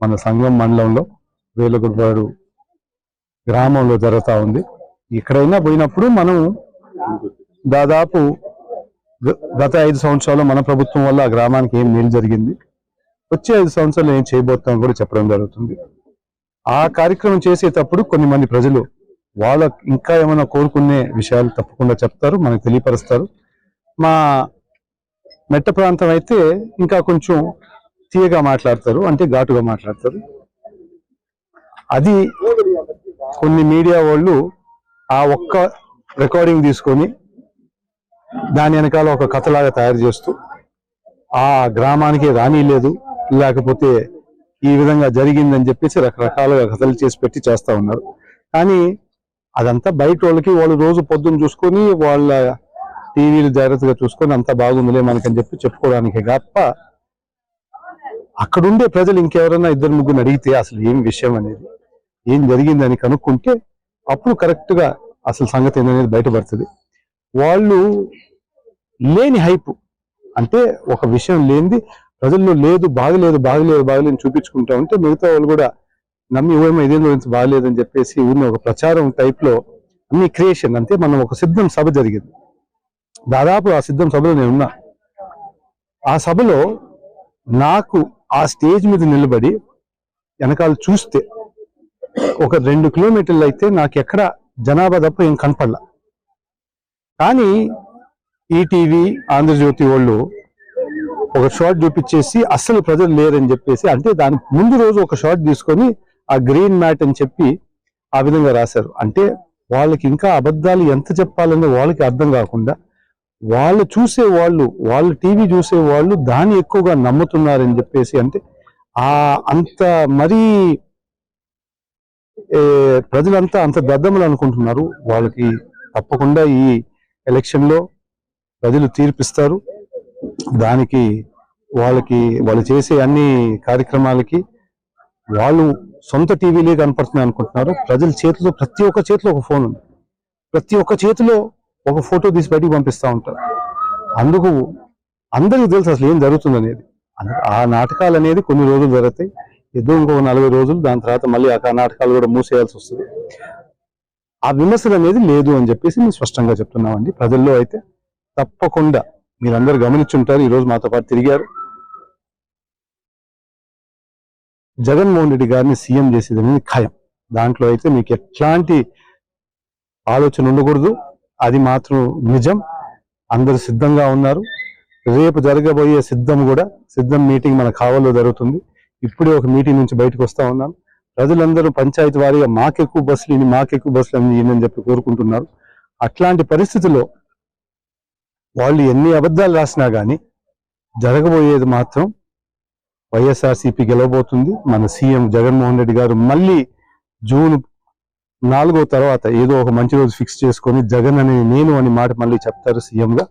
మన సంగం మండలంలో వేలగుడిపాడు గ్రామంలో జరుగుతూ ఉంది. ఎక్కడైనా పోయినప్పుడు మనం దాదాపు గత 5 సంవత్సరాలు మన ప్రభుత్వం వల్ల ఆ గ్రామానికి ఏం మేలు జరిగింది, వచ్చే 5 సంవత్సరాలు ఏం చేయబోతాం కూడా చెప్పడం జరుగుతుంది. ఆ కార్యక్రమం చేసేటప్పుడు కొన్ని మంది ప్రజలు వాళ్ళ ఇంకా ఏమైనా కోరుకునే విషయాలు తప్పకుండా చెప్తారు, మనకు తెలియపరుస్తారు. మా మెట్ట ప్రాంతం అయితే ఇంకా కొంచెం తీయగా మాట్లాడతారు, అంటే ఘాటుగా మాట్లాడతారు. అది కొన్ని మీడియా వాళ్ళు ఆ ఒక్క రికార్డింగ్ తీసుకొని దాని వెనకాల ఒక కథలాగా తయారు చేస్తూ ఆ గ్రామానికి రాని లేదు, లేకపోతే ఈ విధంగా జరిగిందని చెప్పేసి రకరకాలుగా కథలు చేసి పెట్టి చేస్తూ ఉన్నారు. కానీ అదంతా బయట వాళ్ళకి, వాళ్ళు రోజు పొద్దున్న చూసుకొని వాళ్ళ టీవీలు జాగ్రత్తగా చూసుకొని అంతా బాగుందిలే మనకని చెప్పి చెప్పుకోవడానికి తప్ప అక్కడుండే ప్రజలు ఇంకెవరైనా 2-3 అడిగితే అసలు ఏం విషయం అనేది, ఏం జరిగిందని కనుక్కుంటే అప్పుడు కరెక్ట్గా అసలు సంగతి ఏందనేది బయటపడుతుంది. వాళ్ళు లేని హైప్, అంటే ఒక విషయం లేనిది ప్రజల్లో లేదు, బాగలేదు చూపించుకుంటా ఉంటే మిగతా వాళ్ళు కూడా నమ్మి ఏమో ఇదేం గురించి బాగలేదని చెప్పేసి ఊరిని ఒక ప్రచారం టైప్ లో అన్ని క్రియేషన్. అంటే మనం ఒక సిద్ధం సభ జరిగింది, దాదాపు ఆ సిద్ధం సభలో నేను ఉన్నా. ఆ సభలో నాకు ఆ స్టేజ్ మీద నిలబడి వెనకాల చూస్తే ఒక 2 కిలోమీటర్లు అయితే నాకు ఎక్కడ జనాభా తప్ప ఏం కనపడలా. కానీ ఈటీవీ, ఆంధ్రజ్యోతి వాళ్ళు ఒక షాట్ చూపించేసి అస్సలు ప్రజలు లేరని చెప్పేసి, అంటే దాని ముందు రోజు ఒక షాట్ తీసుకొని ఆ గ్రీన్ మ్యాట్ అని చెప్పి ఆ విధంగా రాశారు. అంటే వాళ్ళకి ఇంకా అబద్ధాలు ఎంత చెప్పాలని వాళ్ళకి అర్థం కాకుండా వాళ్ళు చూసేవాళ్ళు, వాళ్ళు టీవీ చూసేవాళ్ళు దాన్ని ఎక్కువగా నమ్ముతున్నారని చెప్పేసి, అంటే అంత మరీ ప్రజలంతా అంత దద్దములు అనుకుంటున్నారు. వాళ్ళకి తప్పకుండా ఈ ఎలక్షన్ లో ప్రజలు తీర్పిస్తారు. దానికి వాళ్ళు చేసే అన్ని కార్యక్రమాలకి వాళ్ళు సొంత టీవీలే కనపడుతున్నాయి అనుకుంటున్నారు. ప్రజల చేతిలో, ప్రతి ఒక్క చేతిలో ఒక ఫోన్ ఉంది, ప్రతి ఒక్క చేతిలో ఒక ఫోటో తీసి బయటికి పంపిస్తూ ఉంటారు. అందుకు అందరికీ తెలుసు అసలు ఏం జరుగుతుంది అనేది. ఆ నాటకాలు అనేది కొన్ని రోజులు జరుగుతాయి, ఏదో ఇంకొక 40 రోజులు, దాని తర్వాత మళ్ళీ ఆ నాటకాలు కూడా మూసేయాల్సి వస్తుంది. ఆ విమర్శలు అనేది లేదు అని చెప్పేసి మేము స్పష్టంగా చెప్తున్నామండి. ప్రజల్లో అయితే తప్పకుండా మీరందరూ గమనించుంటారు, ఈరోజు మాతో పాటు తిరిగారు. జగన్మోహన్ రెడ్డి గారిని సీఎం చేసేది అనేది ఖాయం. దాంట్లో అయితే మీకు ఎట్లాంటి ఆలోచన ఉండకూడదు, అది మాత్రం నిజం. అందరూ సిద్ధంగా ఉన్నారు. రేపు జరగబోయే సిద్ధం మీటింగ్ మన కావల్లో జరుగుతుంది. ఇప్పుడే ఒక మీటింగ్ నుంచి బయటకు వస్తా ఉన్నాం. ప్రజలందరూ పంచాయతీ వారీగా మాకెక్కువ బస్సులు అని చెప్పి కోరుకుంటున్నారు. అట్లాంటి పరిస్థితుల్లో వాళ్ళు ఎన్ని అబద్ధాలు రాసినా కానీ జరగబోయేది మాత్రం వైఎస్ఆర్సీపీ గెలవబోతుంది. మన సీఎం జగన్మోహన్ రెడ్డి గారు మళ్ళీ జూన్ 4వ తర్వాత ఏదో ఒక మంచి రోజు ఫిక్స్ చేసుకొని జగన్ అని నేను అని మాట మళ్ళీ చెప్తారు సీఎంగా.